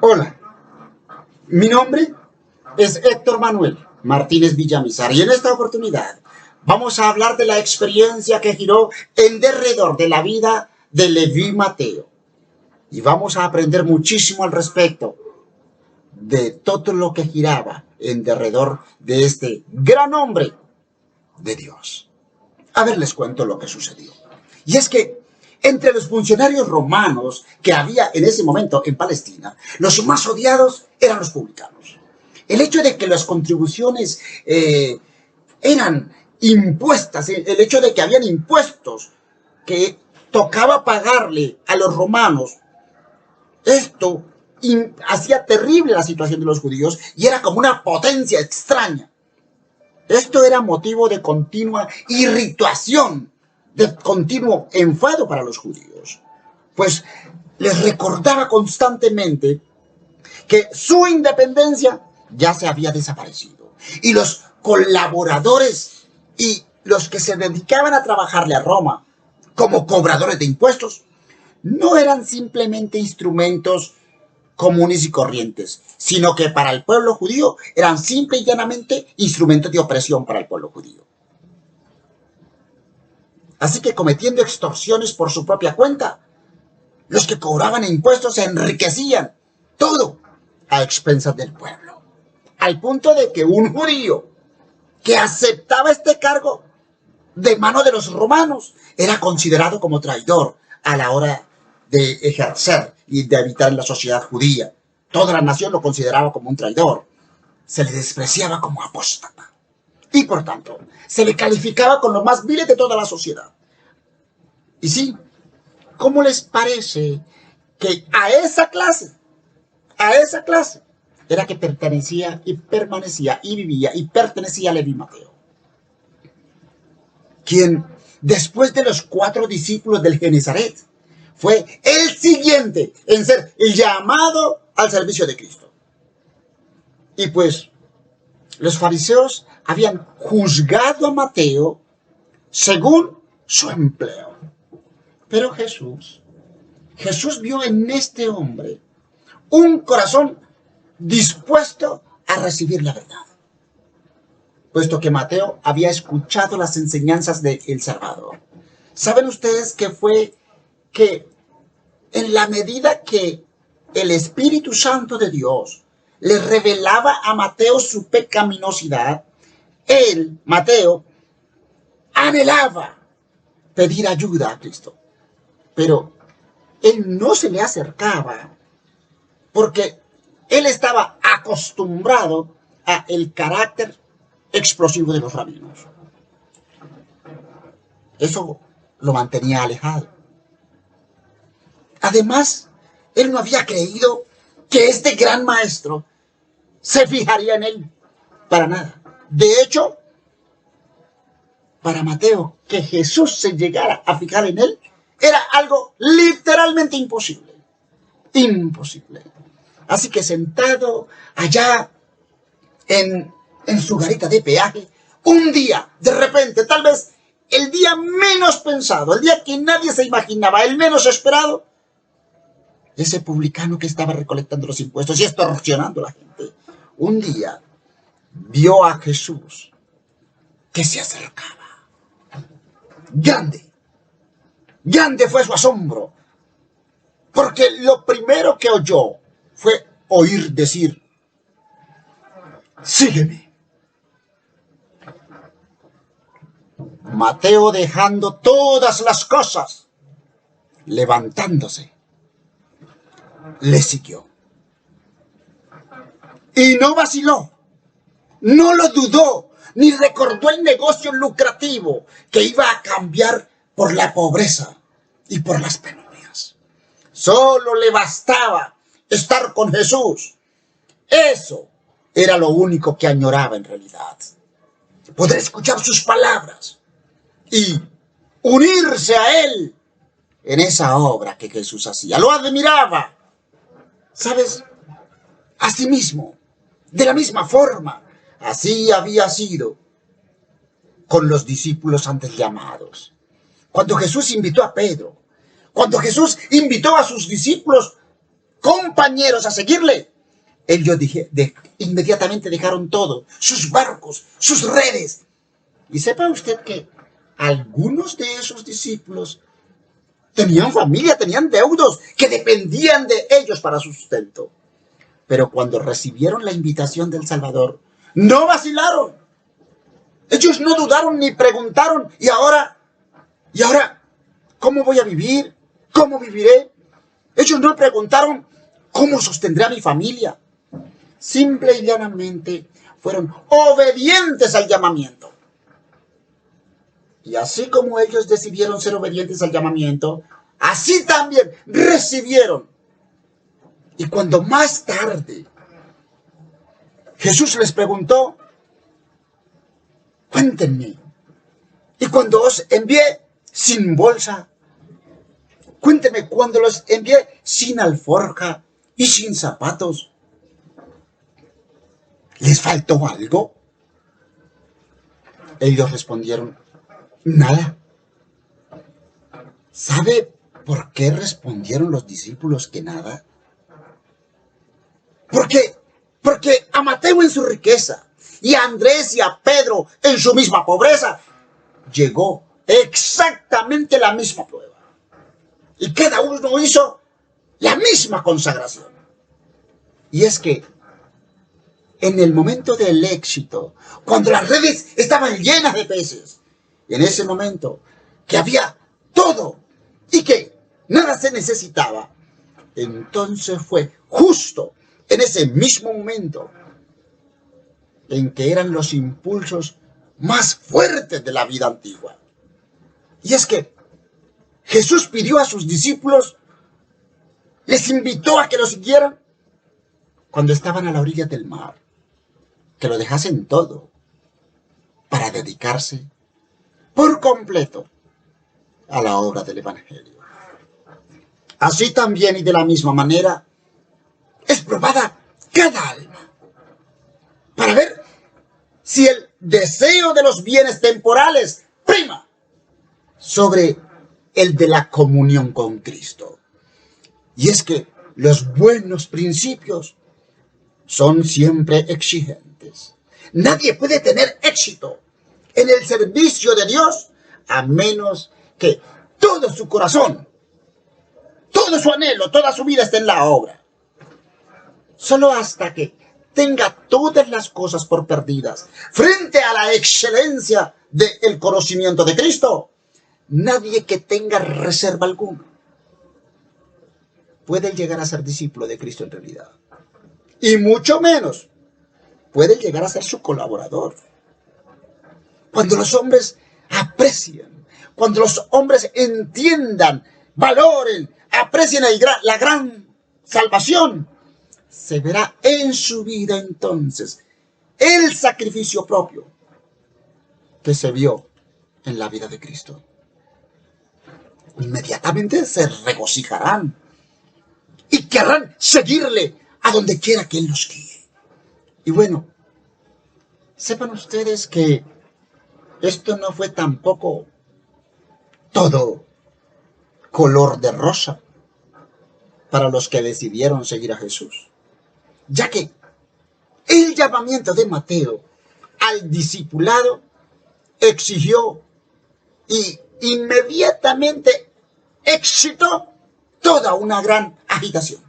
Hola, mi nombre es Héctor Manuel Martínez Villamizar y en esta oportunidad vamos a hablar de la experiencia que giró en derredor de la vida de Leví Mateo. Y vamos a aprender muchísimo al respecto de todo lo que giraba en derredor de este gran hombre de Dios. A ver, les cuento lo que sucedió. Y es que entre los funcionarios romanos que había en ese momento en Palestina, los más odiados eran los publicanos. El hecho de que las contribuciones eran impuestas, el hecho de que habían impuestos que tocaba pagarle a los romanos, esto hacía terrible la situación de los judíos y era como una potencia extraña. Esto era motivo de continua irritación, de continuo enfado para los judíos, pues les recordaba constantemente que su independencia ya se había desaparecido y los colaboradores y los que se dedicaban a trabajarle a Roma como cobradores de impuestos no eran simplemente instrumentos comunes y corrientes, sino que para el pueblo judío eran simple y llanamente instrumentos de opresión para el pueblo judío. Así que cometiendo extorsiones por su propia cuenta, los que cobraban impuestos se enriquecían, todo a expensas del pueblo, al punto de que un judío que aceptaba este cargo de mano de los romanos era considerado como traidor a la hora de ejercer y de habitar en la sociedad judía. Toda la nación lo consideraba como un traidor. Se le despreciaba como apóstata. Y por tanto, se le calificaba con los más viles de toda la sociedad. Y sí, ¿cómo les parece que a esa clase, era que pertenecía y permanecía y vivía y pertenecía a Leví Mateo? Quien, después de los 4 discípulos del Genezaret, fue el siguiente en ser llamado al servicio de Cristo. Y pues, los fariseos habían juzgado a Mateo según su empleo. Pero Jesús vio en este hombre un corazón dispuesto a recibir la verdad, puesto que Mateo había escuchado las enseñanzas del Salvador. ¿Saben ustedes qué fue? Que en la medida que el Espíritu Santo de Dios le revelaba a Mateo su pecaminosidad, él, Mateo, anhelaba pedir ayuda a Cristo. Pero él no se le acercaba porque él estaba acostumbrado a el carácter explosivo de los rabinos. Eso lo mantenía alejado. Además, él no había creído que este gran maestro se fijaría en él para nada. De hecho, para Mateo, que Jesús se llegara a fijar en él era algo literalmente imposible. Imposible. Así que sentado allá en su garita de peaje, un día, de repente, tal vez el día menos pensado, el día que nadie se imaginaba, el menos esperado, ese publicano que estaba recolectando los impuestos y extorsionando a la gente, un día vio a Jesús que se acercaba. Grande fue su asombro, porque lo primero que oyó fue oír decir: sígueme. Mateo, dejando todas las cosas, levantándose, le siguió. Y no vaciló, no lo dudó, ni recordó el negocio lucrativo que iba a cambiar por la pobreza y por las penurias. Solo le bastaba estar con Jesús. Eso era lo único que añoraba en realidad. Poder escuchar sus palabras y unirse a él en esa obra que Jesús hacía. Lo admiraba. ¿Sabes? Asimismo, de la misma forma, así había sido con los discípulos antes llamados. Cuando Jesús invitó a Pedro, cuando Jesús invitó a sus discípulos compañeros a seguirle, ellos inmediatamente dejaron todo, sus barcos, sus redes. Y sepa usted que algunos de esos discípulos tenían familia, tenían deudos que dependían de ellos para su sustento. Pero cuando recibieron la invitación del Salvador, no vacilaron. Ellos no dudaron ni preguntaron, ¿y ahora, cómo voy a vivir? ¿Cómo viviré? Ellos no preguntaron, ¿cómo sostendré a mi familia? Simple y llanamente fueron obedientes al llamamiento. Y así como ellos decidieron ser obedientes al llamamiento, así también recibieron. Y cuando más tarde Jesús les preguntó, cuéntenme, y cuando os envié sin bolsa, cuéntenme cuando los envié sin alforja y sin zapatos, ¿les faltó algo? Ellos respondieron, nada. ¿Sabe por qué respondieron los discípulos que nada? Porque a Mateo en su riqueza y a Andrés y a Pedro en su misma pobreza llegó exactamente la misma prueba. Y cada uno hizo la misma consagración. Y es que en el momento del éxito, cuando las redes estaban llenas de peces, en ese momento que había todo y que nada se necesitaba, entonces fue justo en ese mismo momento en que eran los impulsos más fuertes de la vida antigua. Y es que Jesús pidió a sus discípulos, les invitó a que lo siguieran cuando estaban a la orilla del mar, que lo dejasen todo para dedicarse por completo a la obra del Evangelio. Así también y de la misma manera es probada cada alma para ver si el deseo de los bienes temporales prima sobre el de la comunión con Cristo. Y es que los buenos principios son siempre exigentes. Nadie puede tener éxito en el servicio de Dios a menos que todo su corazón, todo su anhelo, toda su vida esté en la obra. Solo hasta que tenga todas las cosas por perdidas frente a la excelencia del conocimiento de Cristo, nadie que tenga reserva alguna puede llegar a ser discípulo de Cristo en realidad. Y mucho menos puede llegar a ser su colaborador. Cuando los hombres aprecien, cuando los hombres entiendan, valoren, aprecien la gran salvación, se verá en su vida entonces el sacrificio propio que se vio en la vida de Cristo. Inmediatamente se regocijarán y querrán seguirle a donde quiera que Él los guíe. Y bueno, sepan ustedes que esto no fue tampoco todo color de rosa para los que decidieron seguir a Jesús, ya que el llamamiento de Mateo al discipulado exigió y inmediatamente excitó toda una gran agitación,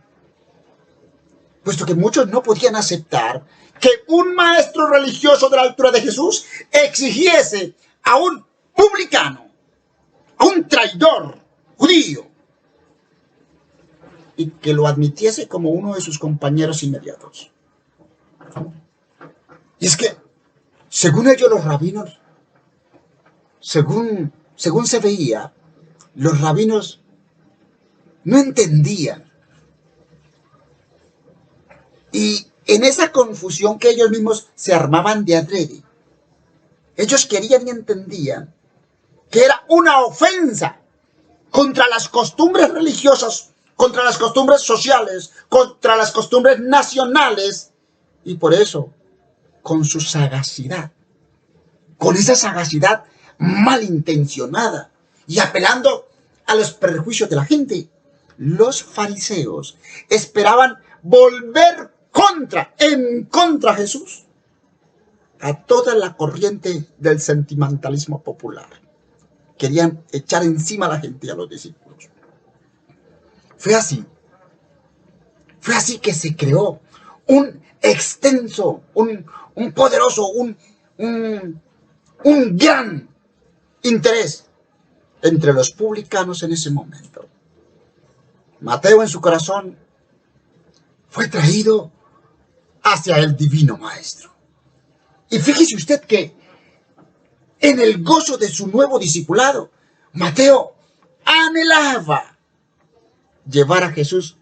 puesto que muchos no podían aceptar que un maestro religioso de la altura de Jesús exigiese a un publicano, a un traidor judío, y que lo admitiese como uno de sus compañeros inmediatos. Y es que, según ellos los rabinos, según se veía, los rabinos no entendían. Y en esa confusión que ellos mismos se armaban de adrede, ellos querían y entendían que era una ofensa contra las costumbres religiosas, contra las costumbres sociales, contra las costumbres nacionales, y por eso, con su sagacidad, con esa sagacidad malintencionada y apelando a los prejuicios de la gente, los fariseos esperaban volver en contra de Jesús a toda la corriente del sentimentalismo popular. Querían echar encima a la gente y a los discípulos. Fue así que se creó un extenso, un poderoso, un gran interés entre los publicanos en ese momento. Mateo en su corazón fue traído hacia el divino maestro. Y fíjese usted que en el gozo de su nuevo discipulado, Mateo anhelaba llevar a Jesús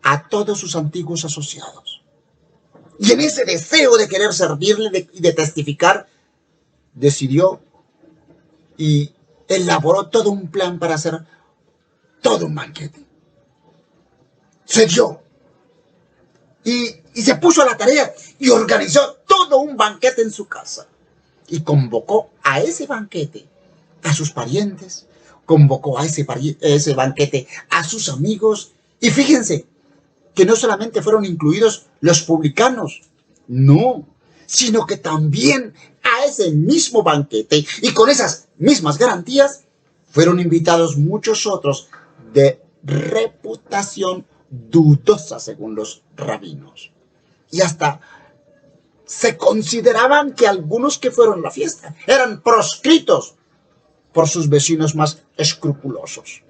a todos sus antiguos asociados. Y en ese deseo de querer servirle y de testificar, decidió y elaboró todo un plan para hacer todo un banquete. Se dio y se puso a la tarea y organizó todo un banquete en su casa. Y convocó a ese banquete a sus parientes, convocó a ese banquete a sus amigos. Y fíjense que no solamente fueron incluidos los publicanos, no, sino que también a ese mismo banquete y con esas mismas garantías fueron invitados muchos otros de reputación dudosa según los rabinos. Y hasta se consideraban que algunos que fueron a la fiesta eran proscritos por sus vecinos más escrupulosos.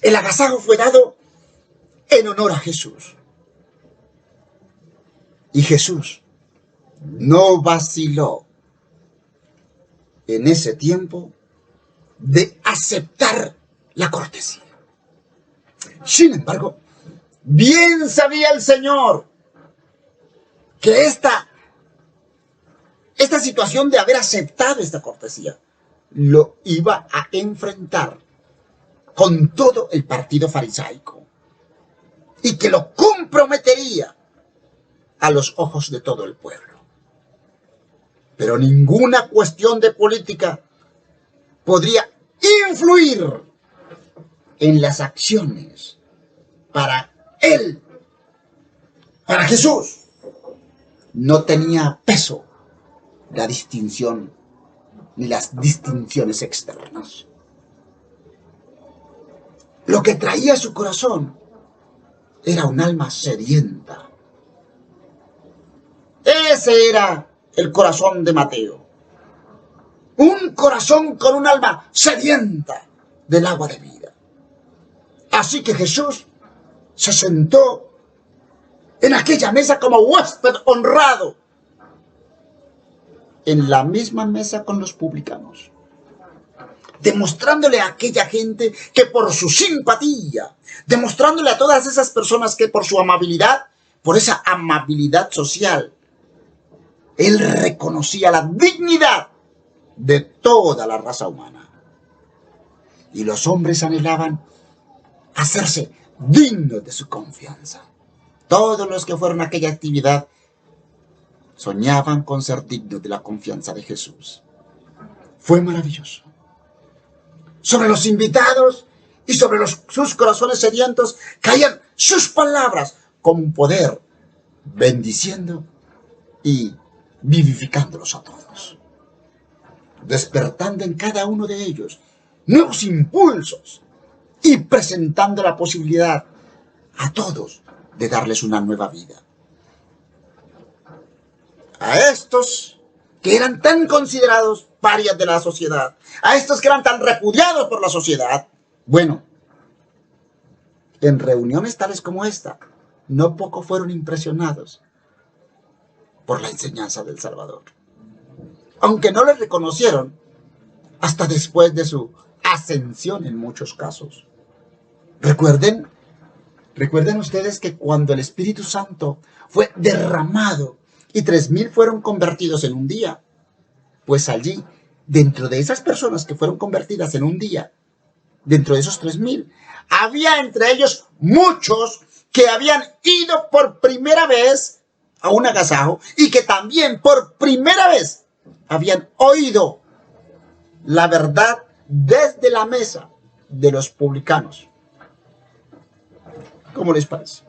El agasajo fue dado en honor a Jesús. Y Jesús no vaciló en ese tiempo de aceptar la cortesía. Sin embargo, bien sabía el Señor que esta situación de haber aceptado esta cortesía lo iba a enfrentar con todo el partido farisaico y que lo comprometería a los ojos de todo el pueblo. Pero ninguna cuestión de política podría influir en las acciones para él, para Jesús. No tenía peso la distinción ni las distinciones externas. Lo que traía a su corazón era un alma sedienta. Ese era el corazón de Mateo. Un corazón con un alma sedienta del agua de vida. Así que Jesús se sentó en aquella mesa como huésped honrado, en la misma mesa con los publicanos, demostrándole a aquella gente que por su simpatía, demostrándole a todas esas personas que por su amabilidad, por esa amabilidad social, él reconocía la dignidad de toda la raza humana. Y los hombres anhelaban hacerse dignos de su confianza. Todos los que fueron a aquella actividad soñaban con ser dignos de la confianza de Jesús. Fue maravilloso. Sobre los invitados y sobre sus corazones sedientos caían sus palabras con poder, bendiciendo y vivificándolos a todos, despertando en cada uno de ellos nuevos impulsos y presentando la posibilidad a todos de darles una nueva vida. A estos que eran tan considerados parias de la sociedad, a estos que eran tan repudiados por la sociedad, bueno, en reuniones tales como esta, no poco fueron impresionados por la enseñanza del Salvador, aunque no le reconocieron hasta después de su ascensión en muchos casos. Recuerden ustedes que cuando el Espíritu Santo fue derramado y 3,000 fueron convertidos en un día, pues allí, dentro de esas personas que fueron convertidas en un día, dentro de esos 3,000, había entre ellos muchos que habían ido por primera vez a un agasajo y que también por primera vez habían oído la verdad desde la mesa de los publicanos. ¿Cómo les parece?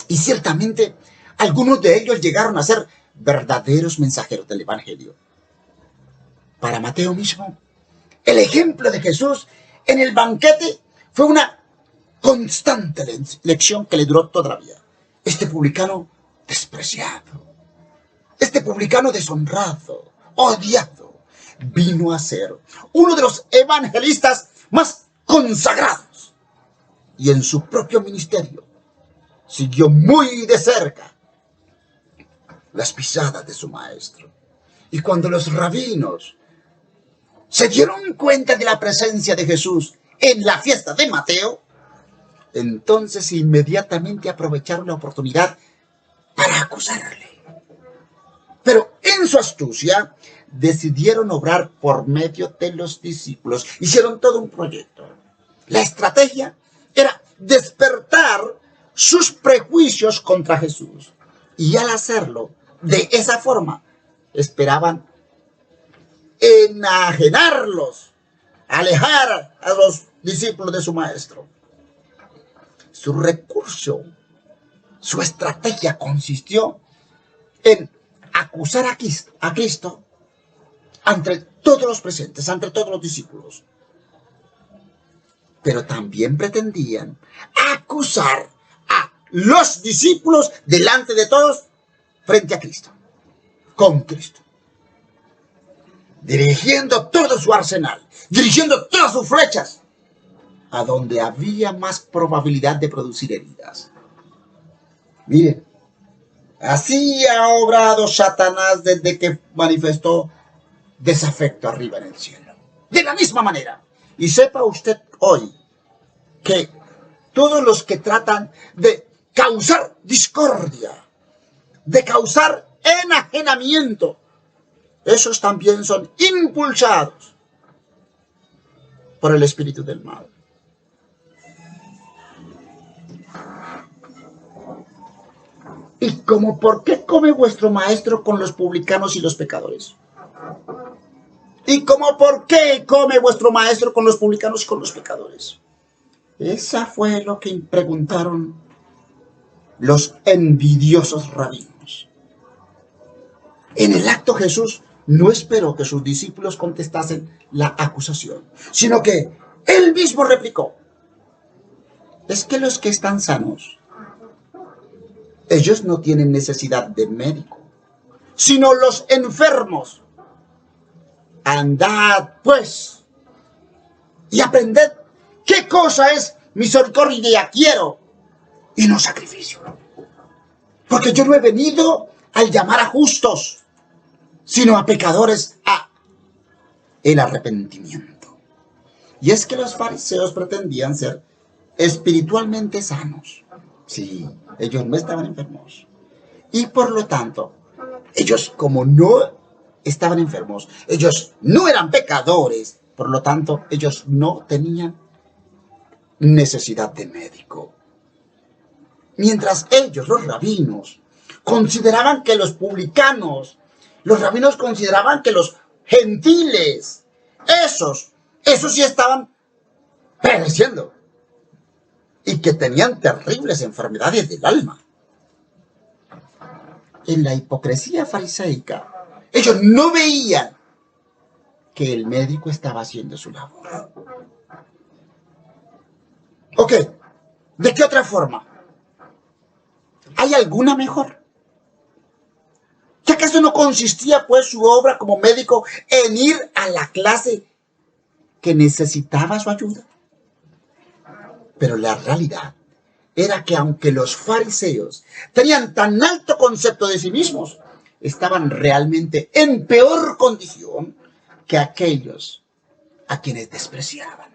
Y ciertamente algunos de ellos llegaron a ser verdaderos mensajeros del Evangelio. Para Mateo mismo, el ejemplo de Jesús en el banquete fue una constante lección que le duró toda la vida. Este publicano despreciado, este publicano deshonrado, odiado, vino a ser uno de los evangelistas más consagrados. Y en su propio ministerio siguió muy de cerca las pisadas de su maestro. Y cuando los rabinos se dieron cuenta de la presencia de Jesús en la fiesta de Mateo, entonces inmediatamente aprovecharon la oportunidad para acusarle. Pero en su astucia decidieron obrar por medio de los discípulos. Hicieron todo un proyecto. La estrategia era despertar sus prejuicios contra Jesús. Y al hacerlo de esa forma, esperaban enajenarlos, alejar a los discípulos de su maestro. Su recurso, su estrategia consistió en acusar a Cristo ante todos los presentes, ante todos los discípulos. Pero también pretendían acusar a los discípulos delante de todos frente a Cristo, con Cristo. Dirigiendo todo su arsenal, dirigiendo todas sus flechas a donde había más probabilidad de producir heridas. Miren, así ha obrado Satanás desde que manifestó desafecto arriba en el cielo. De la misma manera. Y sepa usted hoy que todos los que tratan de causar discordia, de causar enajenamiento, esos también son impulsados por el espíritu del mal. ¿Y como por qué come vuestro maestro con los publicanos y los pecadores? ¿Y como por qué come vuestro maestro con los publicanos y con los pecadores? Esa fue lo que preguntaron los envidiosos rabinos. En el acto Jesús no esperó que sus discípulos contestasen la acusación, sino que él mismo replicó: es que los que están sanos, ellos no tienen necesidad de médico, sino los enfermos. Andad, pues, y aprended qué cosa es misericordia quiero y no sacrificio. Porque yo no he venido al llamar a justos, sino a pecadores a el arrepentimiento. Y es que los fariseos pretendían ser espiritualmente sanos. Sí, ellos no estaban enfermos. Y por lo tanto, ellos como no estaban enfermos, ellos no eran pecadores, por lo tanto, ellos no tenían necesidad de médico. Mientras ellos, los rabinos, consideraban que los publicanos, los rabinos consideraban que los gentiles, esos sí estaban pereciendo y que tenían terribles enfermedades del alma. En la hipocresía fariseica, ellos no veían que el médico estaba haciendo su labor. Ok, ¿de qué otra forma? ¿Hay alguna mejor? ¿Qué acaso no consistía pues su obra como médico en ir a la clase que necesitaba su ayuda? Pero la realidad era que aunque los fariseos tenían tan alto concepto de sí mismos, estaban realmente en peor condición que aquellos a quienes despreciaban.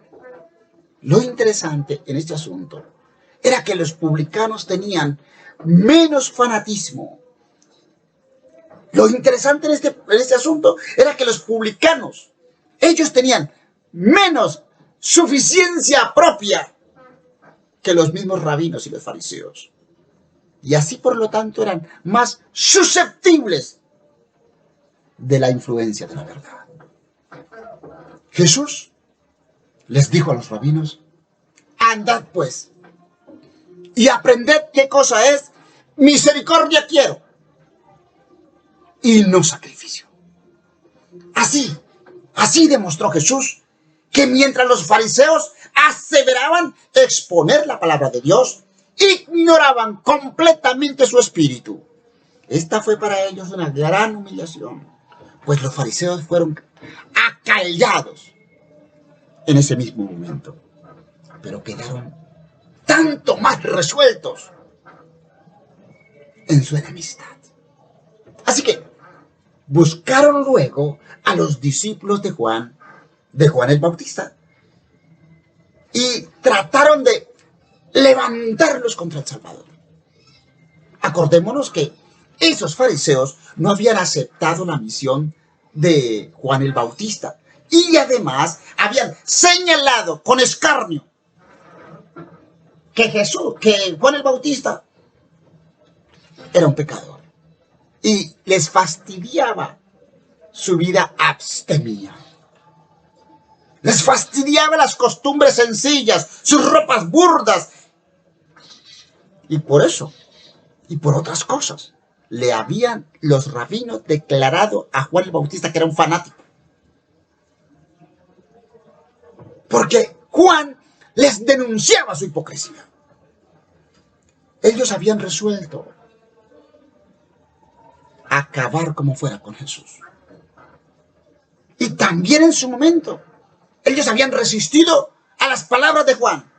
Lo interesante en este asunto era que los publicanos tenían menos fanatismo. Lo interesante en este asunto era que los publicanos, ellos tenían menos suficiencia propia que los mismos rabinos y los fariseos. Y así, por lo tanto, eran más susceptibles de la influencia de la verdad. Jesús les dijo a los rabinos: andad pues y aprended qué cosa es misericordia quiero y no sacrificio. Así demostró Jesús que mientras los fariseos aseveraban exponer la palabra de Dios, ignoraban completamente su espíritu. Esta fue para ellos una gran humillación, pues los fariseos fueron acallados en ese mismo momento, pero quedaron tanto más resueltos en su enemistad. Así que buscaron luego a los discípulos de Juan el Bautista, y trataron de levantarlos contra el Salvador. Acordémonos que esos fariseos no habían aceptado la misión de Juan el Bautista, y además habían señalado con escarnio que Juan el Bautista era un pecador, y les fastidiaba su vida abstemia. Les fastidiaba las costumbres sencillas, sus ropas burdas. Y por eso, y por otras cosas, le habían los rabinos declarado a Juan el Bautista que era un fanático. Porque Juan les denunciaba su hipocresía. Ellos habían resuelto acabar como fuera con Jesús. Y también en su momento, ellos habían resistido a las palabras de Juan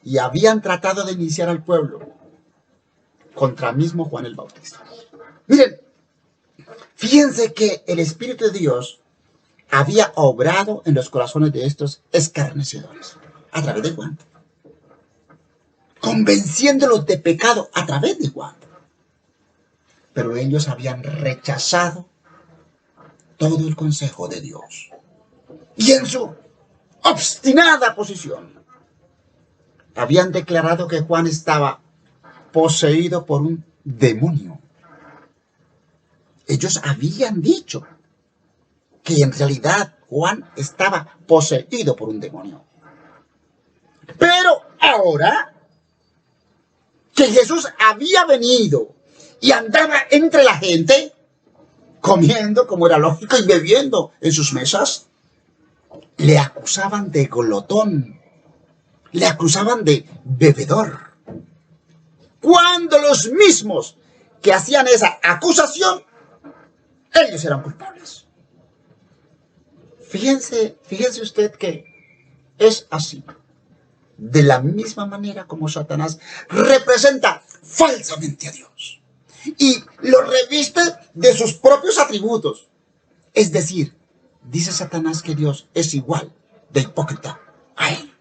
y habían tratado de iniciar al pueblo contra mismo Juan el Bautista. Miren, fíjense que el Espíritu de Dios había obrado en los corazones de estos escarnecedores a través de Juan, convenciéndolos de pecado a través de Juan. Pero ellos habían rechazado todo el consejo de Dios. Y en su obstinada posición, habían declarado que Juan estaba poseído por un demonio. Ellos habían dicho que en realidad Juan estaba poseído por un demonio. Pero ahora que Jesús había venido y andaba entre la gente, comiendo como era lógico y bebiendo en sus mesas, le acusaban de glotón, le acusaban de bebedor, cuando los mismos que hacían esa acusación, ellos eran culpables. Fíjense usted que es así. De la misma manera como Satanás representa falsamente a Dios y lo reviste de sus propios atributos. Es decir, dice Satanás que Dios es igual de hipócrita a él.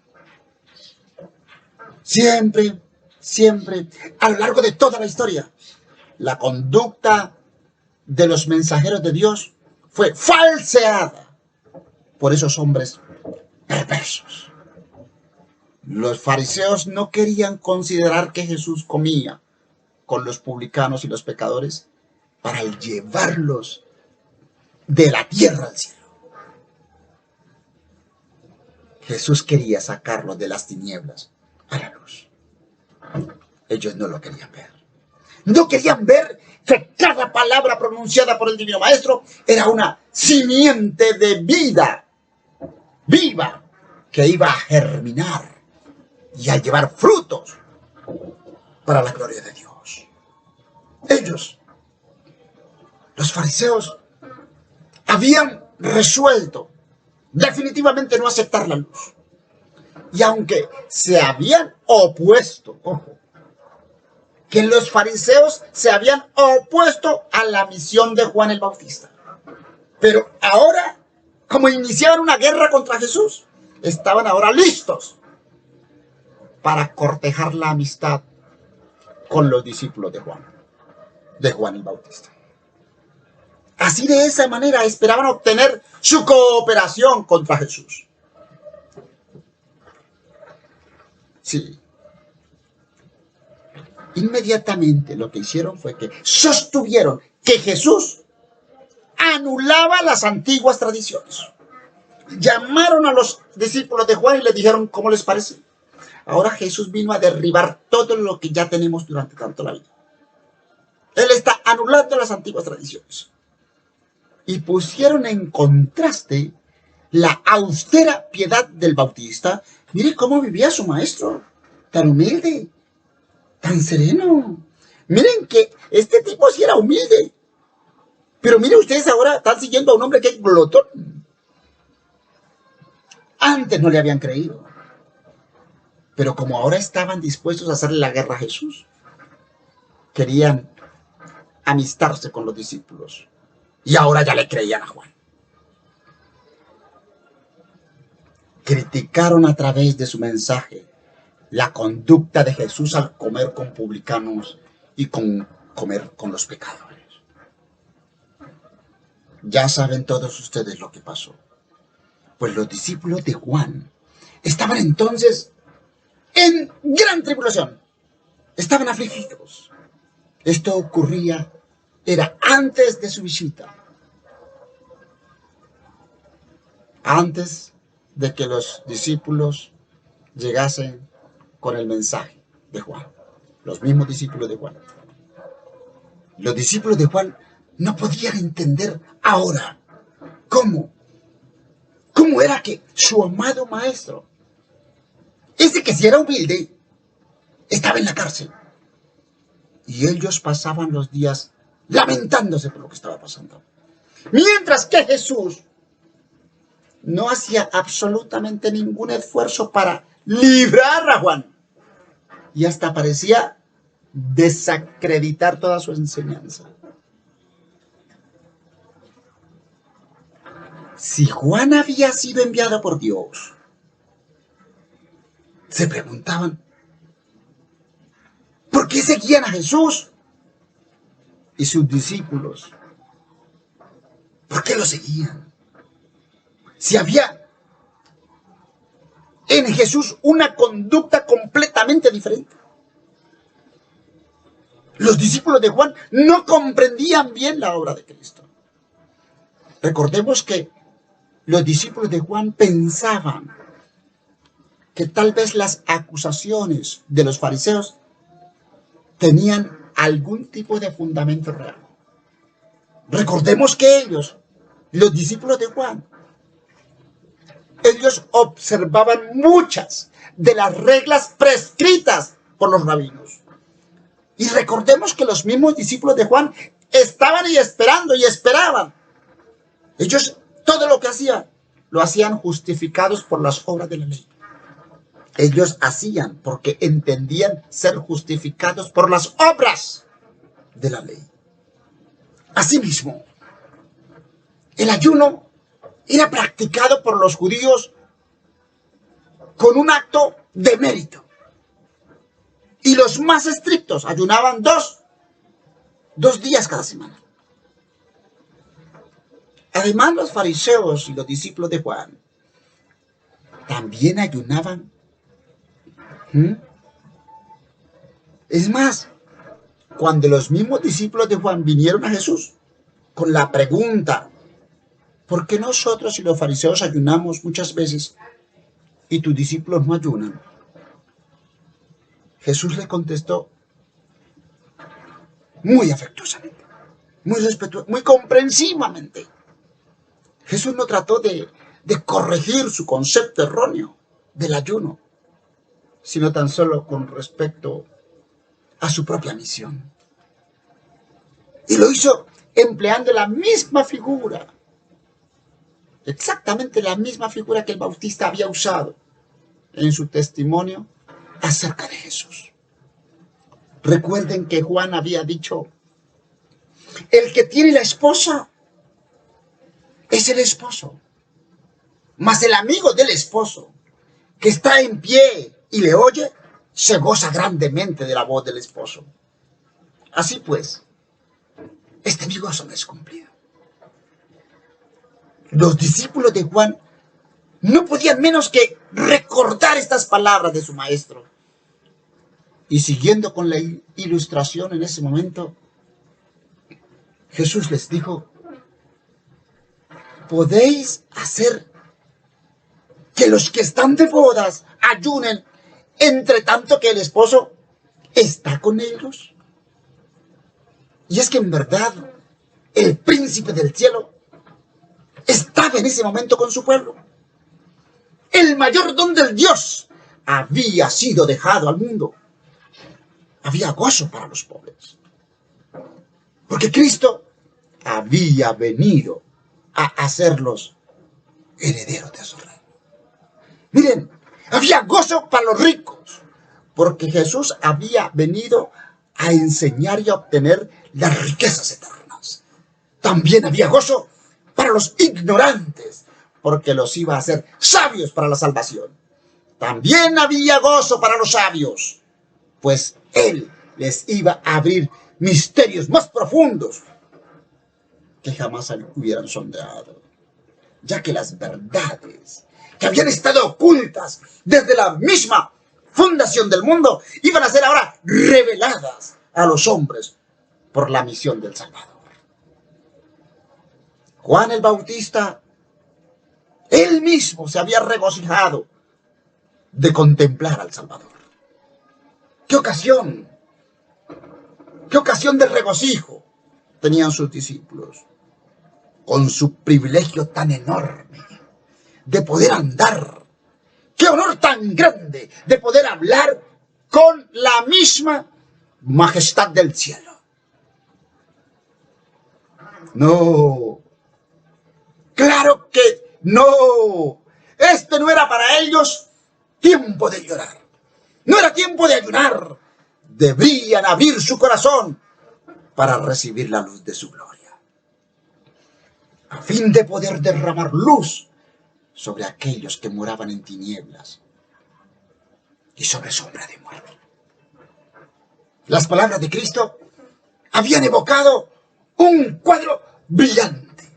Siempre, a lo largo de toda la historia, la conducta de los mensajeros de Dios fue falseada por esos hombres perversos. Los fariseos no querían considerar que Jesús comía con los publicanos y los pecadores para llevarlos de la tierra al cielo. Jesús quería sacarlos de las tinieblas a la luz. Ellos no lo querían ver. No querían ver que cada palabra pronunciada por el Divino Maestro era una simiente de vida viva que iba a germinar y a llevar frutos para la gloria de Dios. Ellos, los fariseos, habían resuelto definitivamente no aceptar la luz. Y aunque se habían opuesto, ojo, que los fariseos se habían opuesto a la misión de Juan el Bautista, pero ahora, como iniciaban una guerra contra Jesús, estaban ahora listos para cortejar la amistad con los discípulos de Juan el Bautista. Así, de esa manera esperaban obtener su cooperación contra Jesús. Sí. Inmediatamente lo que hicieron fue que sostuvieron que Jesús anulaba las antiguas tradiciones. Llamaron a los discípulos de Juan y les dijeron, ¿cómo les parece? Ahora Jesús vino a derribar todo lo que ya tenemos durante tanto la vida. Él está anulando las antiguas tradiciones. Y pusieron en contraste la austera piedad del Bautista. Mire cómo vivía su maestro, tan humilde, tan sereno. Miren que este tipo sí era humilde. Pero miren ustedes ahora, están siguiendo a un hombre que es glotón. Antes no le habían creído. Pero como ahora estaban dispuestos a hacerle la guerra a Jesús, querían amistarse con los discípulos. Y ahora ya le creían a Juan. Criticaron a través de su mensaje la conducta de Jesús al comer con publicanos y comer con los pecadores. Ya saben todos ustedes lo que pasó. Pues los discípulos de Juan estaban entonces en gran tribulación. Estaban afligidos. Esto ocurría, era antes de su visita. Antes de que los discípulos llegasen con el mensaje de Juan. Los mismos discípulos de Juan. Los discípulos de Juan no podían entender ahora cómo era que su amado maestro, ese que si era humilde, estaba en la cárcel. Y ellos pasaban los días lamentándose por lo que estaba pasando. Mientras que Jesús no hacía absolutamente ningún esfuerzo para librar a Juan. Y hasta parecía desacreditar toda su enseñanza. Si Juan había sido enviado por Dios, se preguntaban, ¿por qué seguían a Jesús y sus discípulos? ¿Por qué lo seguían? Si había en Jesús una conducta completamente diferente. Los discípulos de Juan no comprendían bien la obra de Cristo. Recordemos que los discípulos de Juan pensaban que tal vez las acusaciones de los fariseos tenían algún tipo de fundamento real. Recordemos que ellos, los discípulos de Juan, ellos observaban muchas de las reglas prescritas por los rabinos. Y recordemos que los mismos discípulos de Juan estaban ahí esperando y esperaban. Ellos todo lo que hacían, lo hacían justificados por las obras de la ley. Ellos hacían porque entendían ser justificados por las obras de la ley. Asimismo, el ayuno era practicado por los judíos con un acto de mérito. Y los más estrictos ayunaban dos días cada semana. Además, los fariseos y los discípulos de Juan también ayunaban. Es más, cuando los mismos discípulos de Juan vinieron a Jesús con la pregunta, ¿por qué nosotros y los fariseos ayunamos muchas veces y tus discípulos no ayunan? Jesús le contestó muy afectuosamente, muy respetuoso, muy comprensivamente. Jesús no trató de corregir su concepto erróneo del ayuno, sino tan solo con respecto a su propia misión. Y lo hizo empleando la misma figura, exactamente la misma figura que el Bautista había usado en su testimonio acerca de Jesús. Recuerden que Juan había dicho, el que tiene la esposa es el esposo, mas el amigo del esposo que está en pie y le oye, se goza grandemente de la voz del esposo. Así pues, este mi gozo no es cumplido. Los discípulos de Juan no podían menos que recordar estas palabras de su maestro. Y siguiendo con la ilustración en ese momento, Jesús les dijo, podéis hacer que los que están de bodas ayunen entre tanto que el esposo está con ellos. Y es que en verdad el príncipe del cielo estaba en ese momento con su pueblo. El mayor don del Dios había sido dejado al mundo. Había gozo para los pobres. Porque Cristo había venido a hacerlos herederos de su reino. Miren, había gozo para los ricos, porque Jesús había venido a enseñar y a obtener las riquezas eternas. También había gozo para los ignorantes, porque los iba a hacer sabios para la salvación. También había gozo para los sabios, pues Él les iba a abrir misterios más profundos que jamás hubieran sondeado, ya que las verdades que habían estado ocultas desde la misma fundación del mundo iban a ser ahora reveladas a los hombres por la misión del Salvador. Juan el Bautista, él mismo se había regocijado de contemplar al Salvador. ¡Qué ocasión! ¡Qué ocasión de regocijo tenían sus discípulos! Con su privilegio tan enorme de poder andar. ¡Qué honor tan grande de poder hablar con la misma majestad del cielo! No, claro que no. Este no era para ellos tiempo de llorar. No era tiempo de ayunar. Debían abrir su corazón para recibir la luz de su gloria, a fin de poder derramar luz sobre aquellos que moraban en tinieblas y sobre sombra de muerte. Las palabras de Cristo habían evocado un cuadro brillante,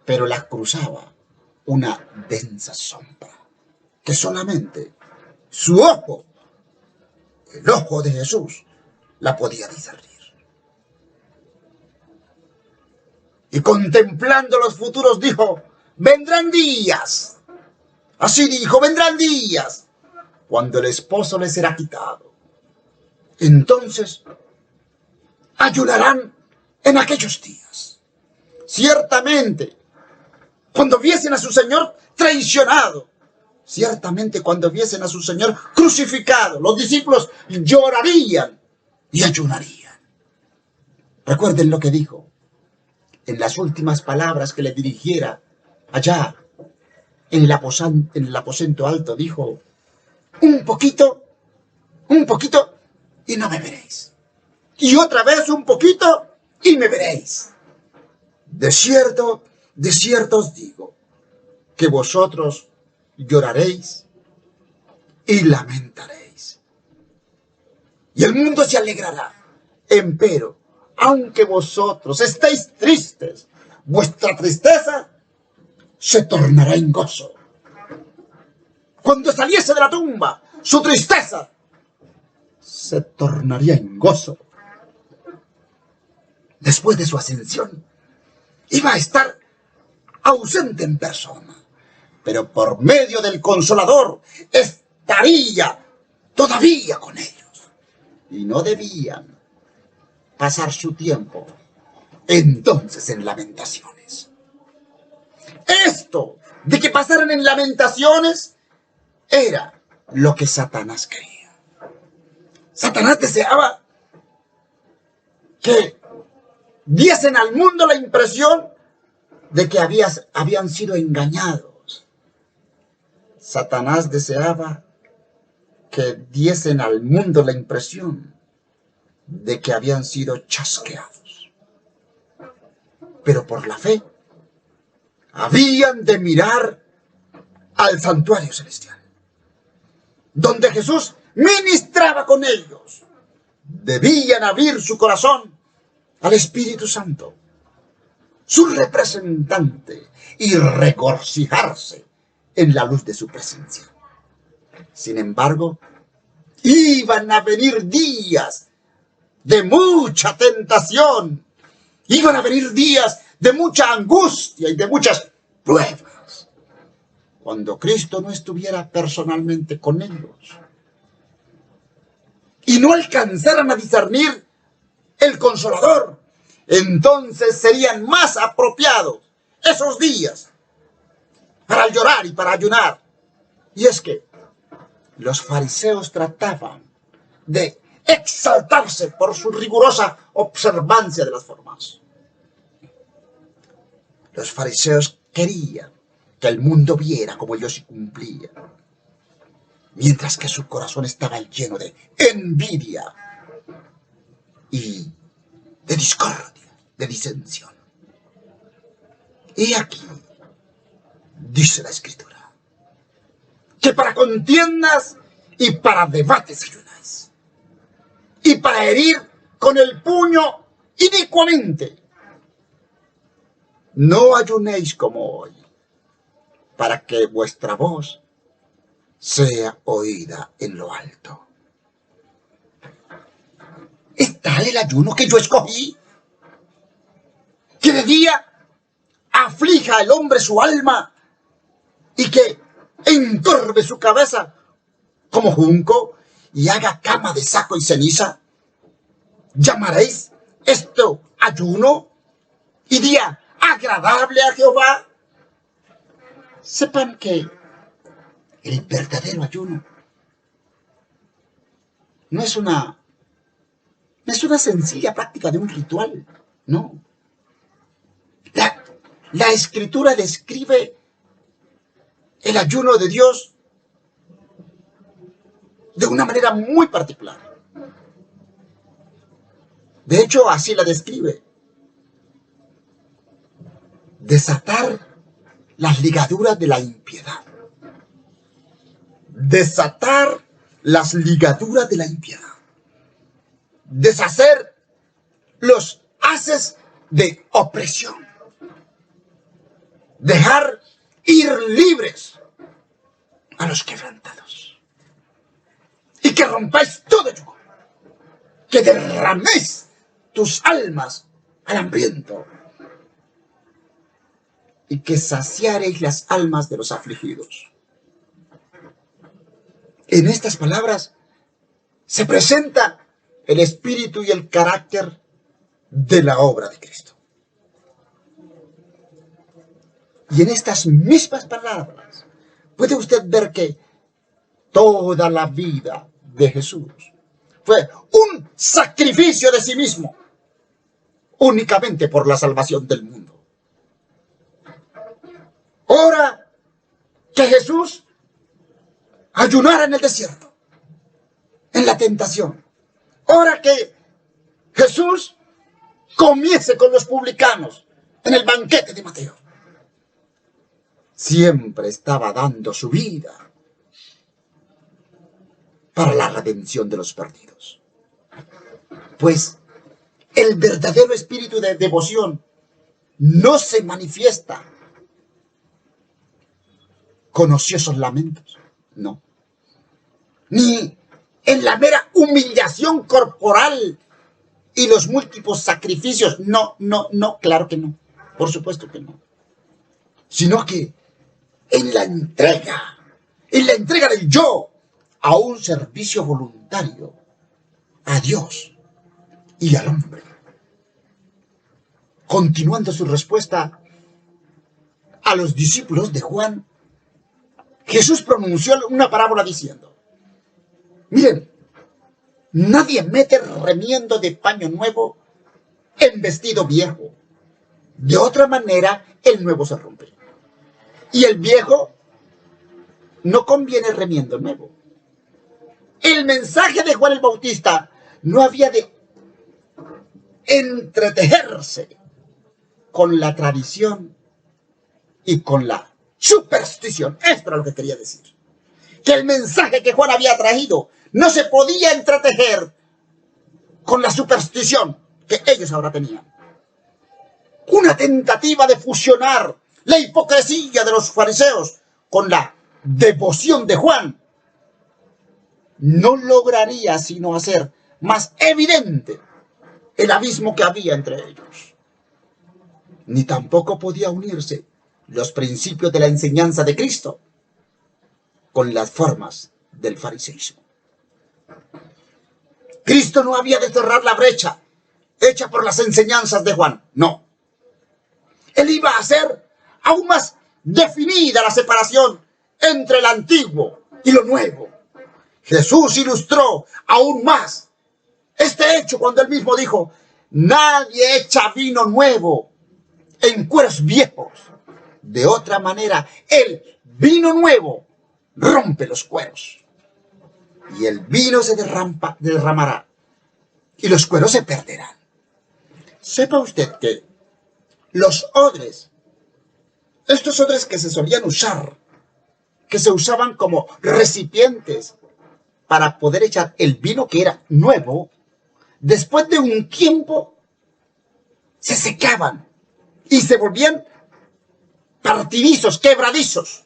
pero la cruzaba una densa sombra que solamente su ojo, el ojo de Jesús, la podía discernir. Y contemplando los futuros dijo: vendrán días, así dijo, vendrán días cuando el esposo les será quitado. Entonces ayunarán en aquellos días. Ciertamente, cuando viesen a su Señor traicionado, ciertamente cuando viesen a su Señor crucificado, los discípulos llorarían y ayunarían. Recuerden lo que dijo en las últimas palabras que le dirigiera allá en el aposento alto. Dijo: un poquito y no me veréis. Y otra vez un poquito y me veréis. De cierto os digo que vosotros lloraréis y lamentaréis, y el mundo se alegrará. Empero, aunque vosotros estéis tristes, vuestra tristeza se tornará en gozo. Cuando saliese de la tumba, su tristeza se tornaría en gozo. Después de su ascensión, iba a estar ausente en persona, pero por medio del Consolador estaría todavía con ellos, y no debían pasar su tiempo entonces en lamentaciones. Esto de que pasaran en lamentaciones era lo que Satanás quería. Satanás deseaba que diesen al mundo la impresión de que habían sido engañados. Satanás deseaba que diesen al mundo la impresión de que habían sido chasqueados. Pero por la fe habían de mirar al santuario celestial, donde Jesús ministraba con ellos. Debían abrir su corazón al Espíritu Santo, su representante, y regocijarse en la luz de su presencia. Sin embargo, iban a venir días de mucha tentación, iban a venir días de mucha angustia y de muchas pruebas. cuando Cristo no estuviera personalmente con ellos y no alcanzaran a discernir el Consolador, entonces serían más apropiados esos días para llorar y para ayunar. Y es que los fariseos trataban de exaltarse por su rigurosa observancia de las formas. Los fariseos querían que el mundo viera como ellos se cumplían, mientras que su corazón estaba lleno de envidia y de discordia, de disensión. Y aquí dice la Escritura que para contiendas y para debates ayunáis, y para herir con el puño inicuamente. No ayunéis como hoy, para que vuestra voz sea oída en lo alto. ¿Es tal el ayuno que yo escogí? Que de día aflija al hombre su alma y que encorve su cabeza como junco y haga cama de saco y ceniza. ¿Llamaréis esto ayuno y día agradable a Jehová? Sepan que el verdadero ayuno no es una sencilla práctica de un ritual, no. La Escritura describe el ayuno de Dios de una manera muy particular. De hecho, así la describe: desatar las ligaduras de la impiedad. Desatar las ligaduras de la impiedad. Deshacer los haces de opresión. Dejar ir libres a los quebrantados. Y que rompáis todo yugo. Que derraméis tus almas al hambriento. Y que saciaréis las almas de los afligidos. En estas palabras se presenta el espíritu y el carácter de la obra de Cristo. Y en estas mismas palabras puede usted ver que toda la vida de Jesús fue un sacrificio de sí mismo, únicamente por la salvación del mundo. Ahora que Jesús ayunara en el desierto, en la tentación, ahora que Jesús comiese con los publicanos en el banquete de Mateo, siempre estaba dando su vida para la redención de los perdidos. Pues el verdadero espíritu de devoción no se manifiesta con ociosos lamentos, no. Ni en la mera humillación corporal y los múltiples sacrificios, no, claro que no, por supuesto que no. Sino que en la entrega del yo a un servicio voluntario a Dios y al hombre. Continuando su respuesta a los discípulos de Juan, Jesús pronunció una parábola diciendo: miren, nadie mete remiendo de paño nuevo en vestido viejo. De otra manera, el nuevo se rompe. Y el viejo no conviene remiendo nuevo. El mensaje de Juan el Bautista no había de entretejerse con la tradición y con la superstición. Esto era lo que quería decir. Que el mensaje que Juan había traído no se podía entretejer con la superstición que ellos ahora tenían. Una tentativa de fusionar la hipocresía de los fariseos con la devoción de Juan no lograría sino hacer más evidente el abismo que había entre ellos. Ni tampoco podía unirse los principios de la enseñanza de Cristo con las formas del fariseísmo. Cristo no había de cerrar la brecha hecha por las enseñanzas de Juan, no. Él iba a hacer aún más definida la separación entre el antiguo y lo nuevo. Jesús ilustró aún más este hecho cuando él mismo dijo: nadie echa vino nuevo en cueros viejos. De otra manera, el vino nuevo rompe los cueros y el vino se derramará y los cueros se perderán. Sepa usted que los odres, estos odres que se solían usar, que se usaban como recipientes para poder echar el vino que era nuevo, después de un tiempo se secaban y se volvían partidizos, quebradizos,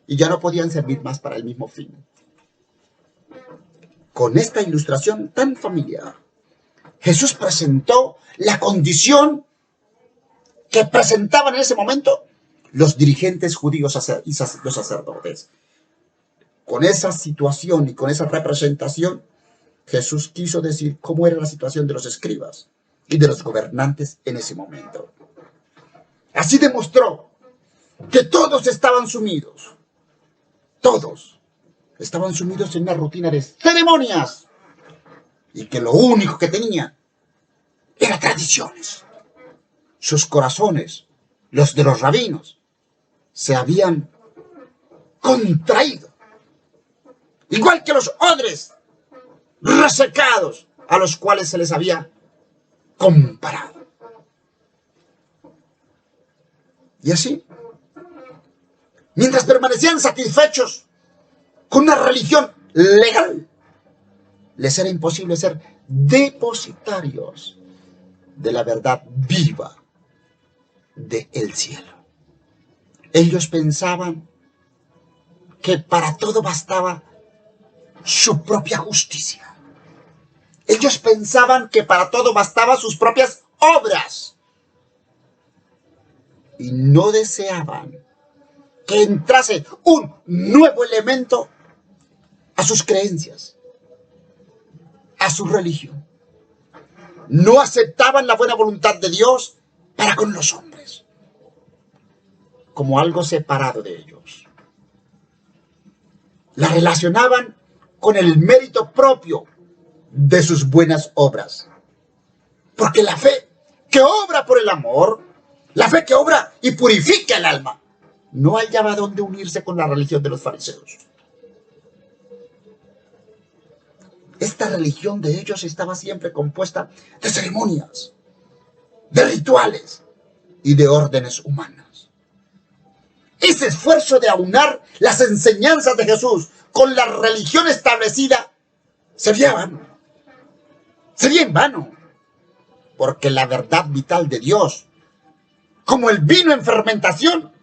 y ya no podían servir más para el mismo fin. Con esta ilustración tan familiar, Jesús presentó la condición que presentaban en ese momento los dirigentes judíos y los sacerdotes. Con esa situación y con esa representación, Jesús quiso decir cómo era la situación de los escribas y de los gobernantes en ese momento. Así demostró que todos estaban sumidos en una rutina de ceremonias y que lo único que tenían eran tradiciones. Sus corazones, los de los rabinos, se habían contraído, igual que los odres resecados a los cuales se les había comparado. Y así, mientras permanecían satisfechos con una religión legal, les era imposible ser depositarios de la verdad viva del cielo. Ellos pensaban que para todo bastaba su propia justicia. Ellos pensaban que para todo bastaba sus propias obras. Y no deseaban que entrase un nuevo elemento a sus creencias, a su religión. No aceptaban la buena voluntad de Dios para con los hombres, como algo separado de ellos. La relacionaban con el mérito propio de sus buenas obras. Porque la fe que obra por el amor, la fe que obra y purifica el alma, no hallaba dónde unirse con la religión de los fariseos. Esta religión de ellos estaba siempre compuesta de ceremonias, de rituales y de órdenes humanas. Ese esfuerzo de aunar las enseñanzas de Jesús con la religión establecida sería vano. Sería en vano, porque la verdad vital de Dios, como el vino en fermentación,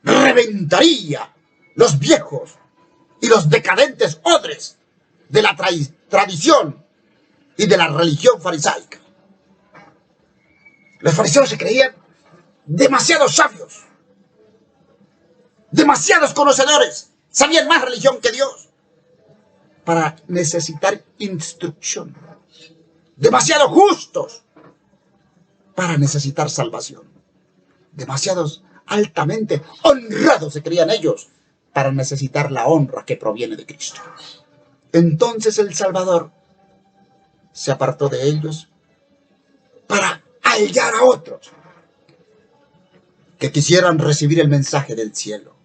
reventaría los viejos y los decadentes odres de la tradición y de la religión farisaica. Los fariseos se creían demasiados sabios, demasiados conocedores, sabían más religión que Dios para necesitar instrucción, demasiado justos para necesitar salvación, demasiados altamente honrados se creían ellos para necesitar la honra que proviene de Cristo. Entonces el Salvador se apartó de ellos para hallar a otros que quisieran recibir el mensaje del cielo.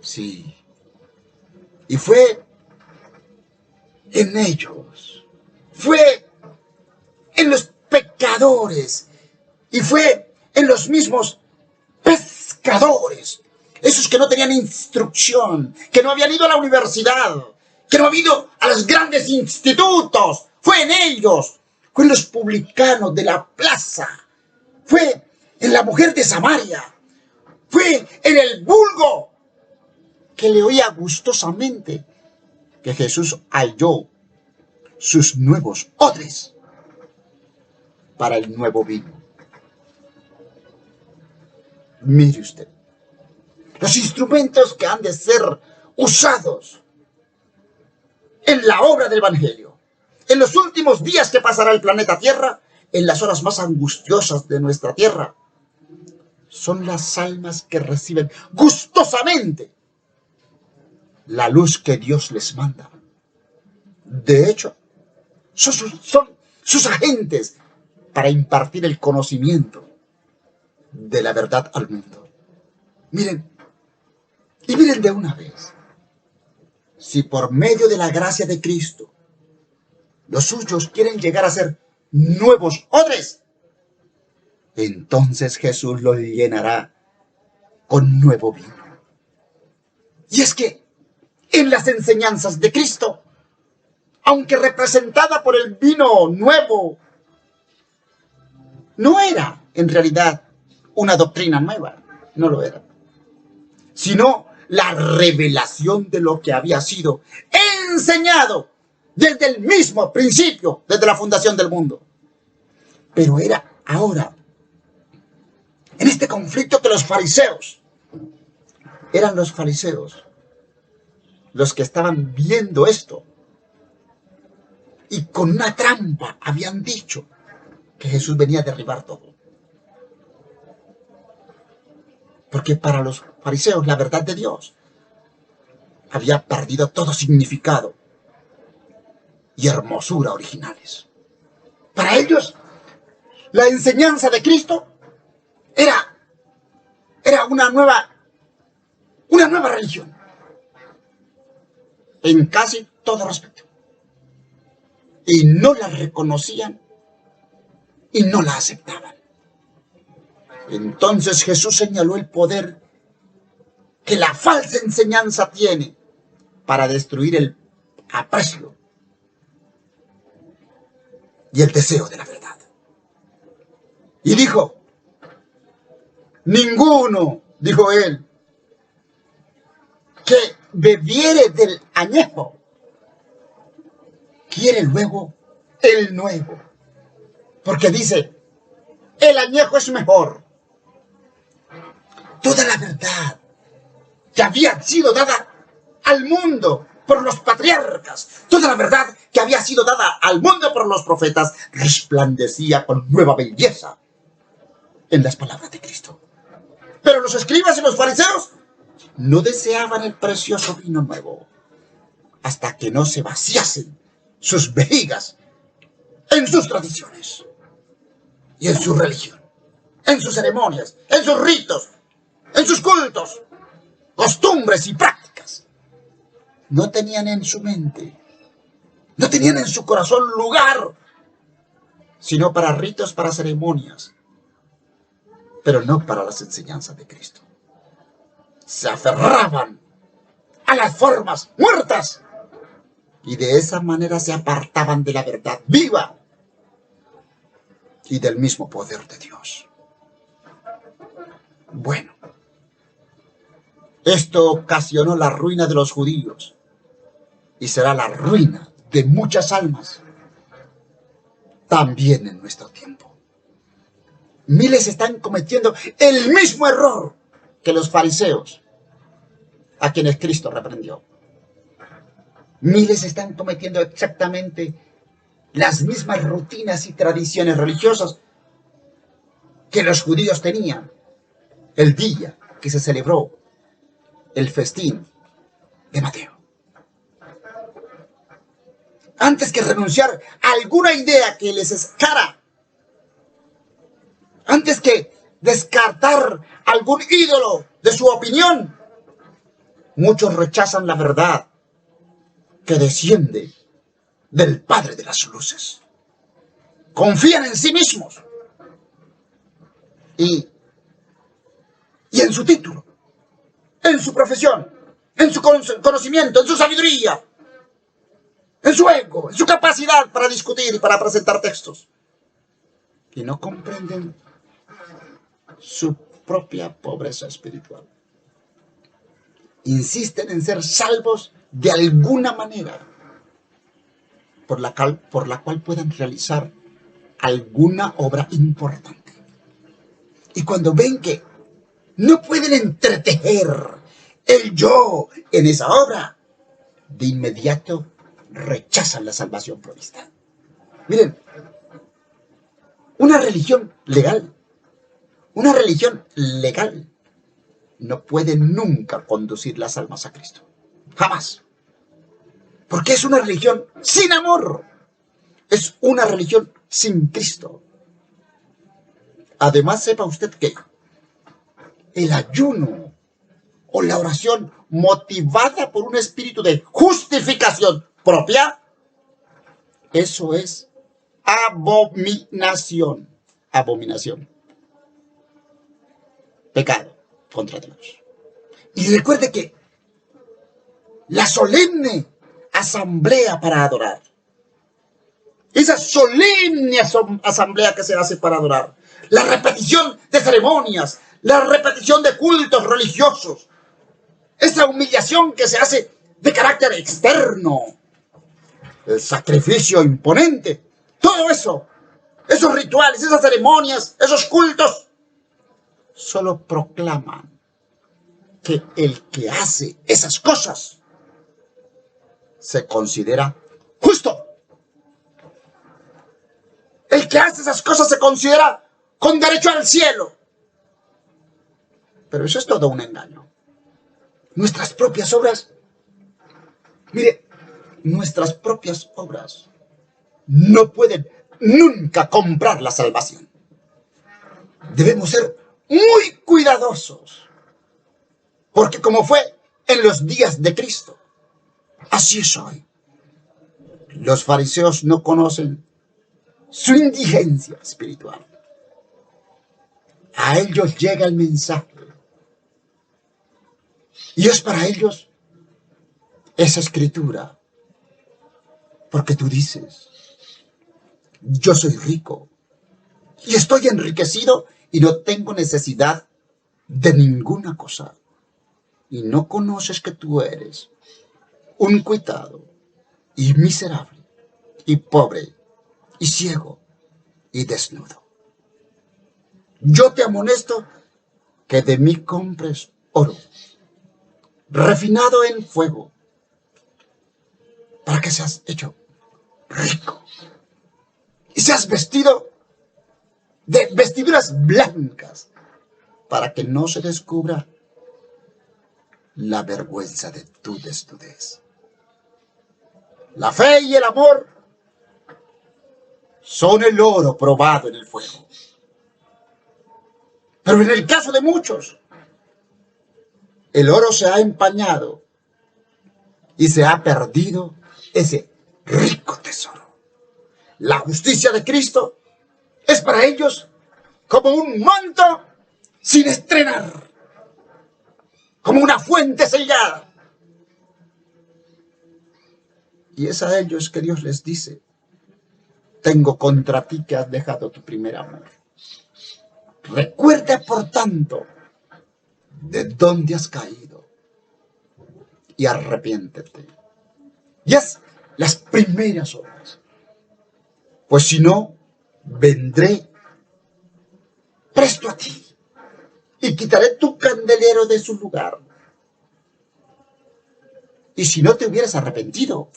Sí. Y fue en ellos, fue en los pecadores y fue en los mismos pescadores, esos que no tenían instrucción, que no habían ido a la universidad, que no habían ido a los grandes institutos. Fue en ellos, fue en los publicanos de la plaza, fue en la mujer de Samaria, fue en el vulgo que le oía gustosamente que Jesús halló sus nuevos odres para el nuevo vino. Mire usted, los instrumentos que han de ser usados en la obra del Evangelio, en los últimos días que pasará el planeta Tierra, en las horas más angustiosas de nuestra tierra, son las almas que reciben gustosamente la luz que Dios les manda. De hecho, son sus agentes para impartir el conocimiento de la verdad al mundo. Miren, y miren de una vez, si por medio de la gracia de Cristo los suyos quieren llegar a ser nuevos odres, entonces Jesús los llenará con nuevo vino. Y es que en las enseñanzas de Cristo, aunque representada por el vino nuevo, no era en realidad una doctrina nueva, no lo era, sino la revelación de lo que había sido enseñado desde el mismo principio, desde la fundación del mundo. Pero era ahora, en este conflicto, que los fariseos, eran los fariseos los que estaban viendo esto, y con una trampa habían dicho que Jesús venía a derribar todo. Porque para los fariseos la verdad de Dios había perdido todo significado y hermosura originales. Para ellos, la enseñanza de Cristo era una nueva religión, en casi todo respecto. Y no la reconocían y no la aceptaban. Entonces Jesús señaló el poder que la falsa enseñanza tiene para destruir el aprecio y el deseo de la verdad. Y dijo, ninguno, dijo él, que bebiere del añejo quiere luego el nuevo. Porque dice, el añejo es mejor. Toda la verdad que había sido dada al mundo por los patriarcas, toda la verdad que había sido dada al mundo por los profetas, resplandecía con nueva belleza en las palabras de Cristo. Pero los escribas y los fariseos no deseaban el precioso vino nuevo hasta que no se vaciasen sus vejigas en sus tradiciones y en su religión, en sus ceremonias, en sus ritos, en sus cultos, costumbres y prácticas. No tenían en su mente, no tenían en su corazón lugar, sino para ritos, para ceremonias, pero no para las enseñanzas de Cristo. Se aferraban a las formas muertas y de esa manera se apartaban de la verdad viva y del mismo poder de Dios. Bueno, esto ocasionó la ruina de los judíos y será la ruina de muchas almas también en nuestro tiempo. Miles están cometiendo el mismo error que los fariseos, a quienes Cristo reprendió. Miles están cometiendo exactamente las mismas rutinas y tradiciones religiosas que los judíos tenían el día que se celebró el festín de Mateo. Antes que renunciar a alguna idea que les es cara, antes que descartar algún ídolo de su opinión, muchos rechazan la verdad que desciende del Padre de las Luces. Confían en sí mismos y en su título, en su profesión, en su conocimiento, en su sabiduría, en su ego, en su capacidad para discutir y para presentar textos. Y no comprenden su propia pobreza espiritual. Insisten en ser salvos de alguna manera por la cual puedan realizar alguna obra importante. Y cuando ven que no pueden entretejer el yo en esa obra, de inmediato rechazan la salvación provista. Miren, una religión legal no puede nunca conducir las almas a Cristo. Jamás. Porque es una religión sin amor. Es una religión sin Cristo. Además, sepa usted que el ayuno o la oración motivada por un espíritu de justificación propia, eso es abominación. Abominación. Pecado contra Dios. Y recuerde que la solemne asamblea para adorar, esa solemne asamblea que se hace para adorar, la repetición de ceremonias, la repetición de cultos religiosos, esa humillación que se hace de carácter externo, el sacrificio imponente, todo eso, esos rituales, esas ceremonias, esos cultos, solo proclaman que el que hace esas cosas se considera justo. El que hace esas cosas se considera con derecho al cielo. Pero eso es todo un engaño. Nuestras propias obras, mire, nuestras propias obras no pueden nunca comprar la salvación. Debemos ser muy cuidadosos, porque como fue en los días de Cristo, así es hoy. Los fariseos no conocen su indigencia espiritual. A ellos llega el mensaje y es para ellos esa escritura, porque tú dices: yo soy rico y estoy enriquecido y no tengo necesidad de ninguna cosa, y no conoces que tú eres un cuitado y miserable y pobre y ciego y desnudo. Yo te amonesto que de mí compres oro refinado en fuego, para que seas hecho rico y seas vestido de vestiduras blancas, para que no se descubra la vergüenza de tu desnudez. La fe y el amor son el oro probado en el fuego. Pero en el caso de muchos, el oro se ha empañado y se ha perdido ese rico tesoro. La justicia de Cristo es para ellos como un manto sin estrenar, como una fuente sellada. Y es a ellos que Dios les dice: tengo contra ti que has dejado tu primer amor. Recuerda, por tanto, de dónde has caído y arrepiéntete. Y haz las primeras obras. Pues si no, vendré presto a ti y quitaré tu candelero de su lugar. Y si no te hubieras arrepentido,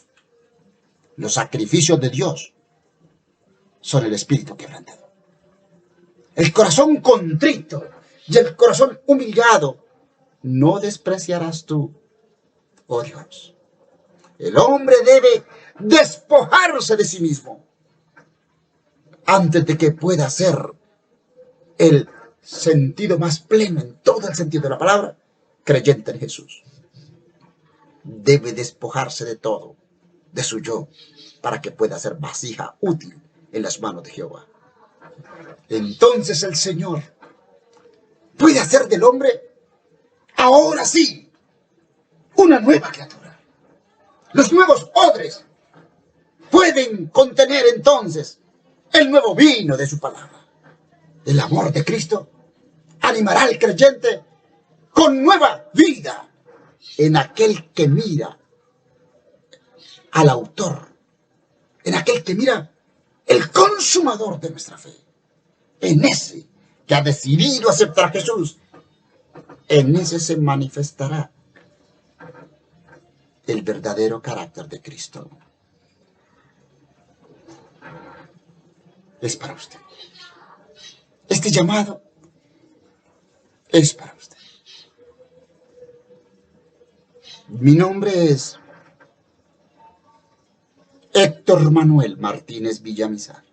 los sacrificios de Dios son el espíritu quebrantado. El corazón contrito y el corazón humillado no despreciarás tú, oh Dios. El hombre debe despojarse de sí mismo antes de que pueda ser el sentido más pleno, en todo el sentido de la palabra, creyente en Jesús. Debe despojarse de todo, de su yo, para que pueda ser vasija útil en las manos de Jehová. Entonces el Señor puede hacer del hombre, ahora sí, una nueva criatura. Los nuevos odres pueden contener entonces el nuevo vino de su palabra. El amor de Cristo animará al creyente con nueva vida en aquel que mira al autor, en aquel que mira el consumador de nuestra fe, en ese que ha decidido aceptar a Jesús En ese se manifestará el verdadero carácter de Cristo. Es para usted. Este llamado es para usted. Mi nombre es Héctor Manuel Martínez Villamizar.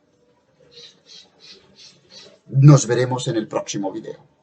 Nos veremos en el próximo video.